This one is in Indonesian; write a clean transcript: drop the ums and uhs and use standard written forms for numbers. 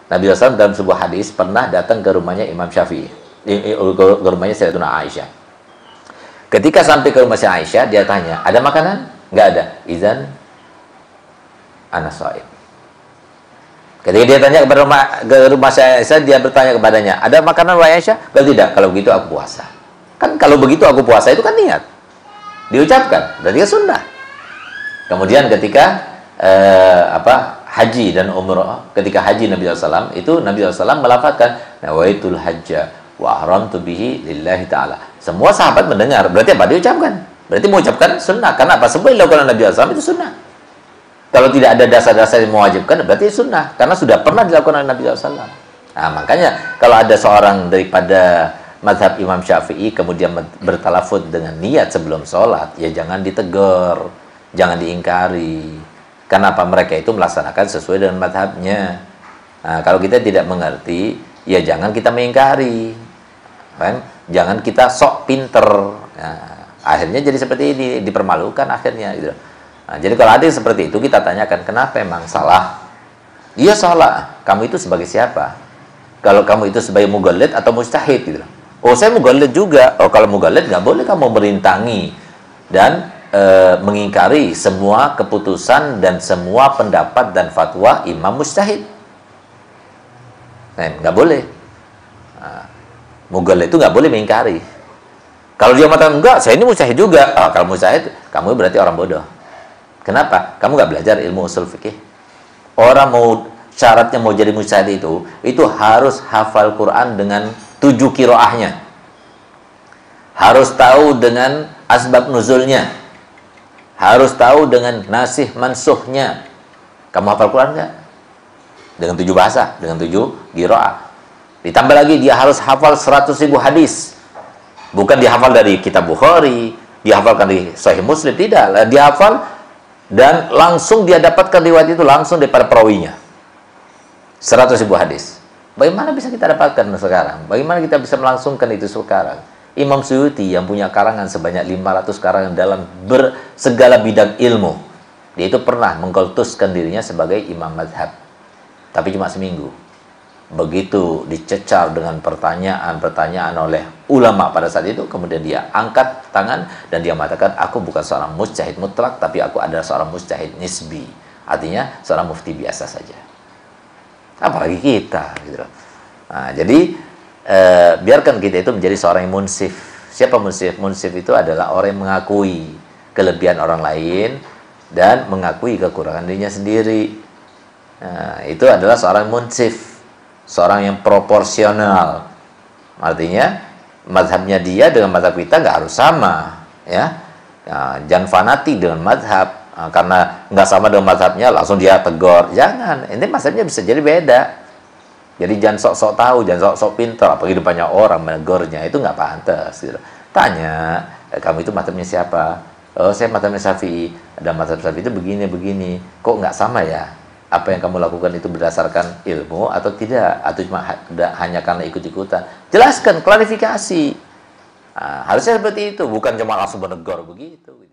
Nabi SAW dalam sebuah hadis pernah datang ke rumahnya Imam Syafi'i, ke rumahnya Sayyidatuna Aisyah. Ketika sampai ke rumah si Aisyah, dia tanya, ada makanan? Nggak ada. Izan ana shaim. Ketika dia tanya ke rumah Aisyah, dia bertanya kepadanya, ada makanan wahai Aisyah? Kalau tidak, kalau begitu aku puasa. Kan kalau begitu aku puasa itu kan niat. Diucapkan, berarti kan sunnah. Kemudian ketika haji dan umrah, ketika haji Nabi SAW, itu Nabi SAW melafazkan nawaitul hajja wa ahramtu bihi lillahi ta'ala. Semua sahabat mendengar, berarti apa? Diucapkan. Berarti mengucapkan sunnah. Karena apa? Semua yang dilakukan Nabi SAW itu sunnah. Kalau tidak ada dasar-dasar yang mewajibkan, berarti sunnah. Karena sudah pernah dilakukan oleh Nabi SAW. Nah, makanya kalau ada seorang daripada mazhab Imam Syafi'i kemudian bertalafut dengan niat sebelum sholat, ya jangan ditegur, jangan diingkari. Kenapa? Mereka itu melaksanakan sesuai dengan mazhabnya. Nah, kalau kita tidak mengerti, ya jangan kita mengingkari. Kan? Jangan kita sok pinter. Nah, akhirnya jadi seperti ini, dipermalukan akhirnya gitu. Nah, jadi kalau ada yang seperti itu, kita tanyakan, kenapa emang salah? Iya salah. Kamu itu sebagai siapa? Kalau kamu itu sebagai mughalid atau mujtahid gitu. Oh, saya mughalid juga. Oh, kalau mughalid nggak boleh kamu merintangi dan mengingkari semua keputusan dan semua pendapat dan fatwa imam mujtahid. Nah, nggak boleh. Nah, mughalid itu nggak boleh mengingkari. Kalau dia mengatakan enggak, saya ini mujtahid juga. Oh, kalau mujtahid, kamu berarti orang bodoh. Kenapa? Kamu nggak belajar ilmu usul fikih. Orang syaratnya mau jadi mujtahid itu harus hafal Quran dengan 7 qiraahnya. Harus tahu dengan asbab nuzulnya. Harus tahu dengan nasih mansuhnya. Kamu hafal Quran nggak? Dengan 7 bahasa, dengan 7 qiraah. Ditambah lagi dia harus hafal 100.000 hadis. Bukan dihafal dari kitab Bukhari, dihafalkan di Sahih Muslim, tidak. Dia hafal dan langsung dia dapatkan riwayat itu langsung daripada perawinya. 100.000 hadis. Bagaimana bisa kita dapatkan sekarang? Bagaimana kita bisa melangsungkan itu sekarang? Imam Suyuti yang punya karangan sebanyak 500 karangan dalam segala bidang ilmu. Dia itu pernah mengkultuskan dirinya sebagai imam mazhab. Tapi cuma seminggu. Begitu dicecar dengan pertanyaan-pertanyaan oleh ulama pada saat itu, kemudian dia angkat tangan dan dia mengatakan, aku bukan seorang mujtahid mutlak, tapi aku adalah seorang mujtahid nisbi. Artinya seorang mufti biasa saja. Apalagi kita gitu. Nah, jadi biarkan kita itu menjadi seorang yang munsif. Siapa munsif? Munsif itu adalah orang yang mengakui kelebihan orang lain dan mengakui kekurangan dirinya sendiri. Nah, itu adalah seorang munsif. Seorang yang proporsional. Artinya mazhabnya dia dengan mazhab kita nggak harus sama, ya. Nah, jangan fanatik dengan mazhab. Nah, karena nggak sama dengan mazhabnya langsung dia tegur. Jangan. Ini mazhabnya bisa jadi beda. Jadi jangan sok-sok tahu, jangan sok-sok pintar. Apalagi banyak orang menegurnya, itu nggak pantas. Gitu. Tanya, kamu itu mazhabnya siapa? Oh, saya mazhabnya Syafi'i. Ada mazhab Syafi'i itu begini-begini. Kok nggak sama ya? Apa yang kamu lakukan itu berdasarkan ilmu atau tidak? Atau cuma hanya karena ikut-ikutan? Jelaskan, klarifikasi. Nah, harusnya seperti itu. Bukan cuma langsung menegur begitu.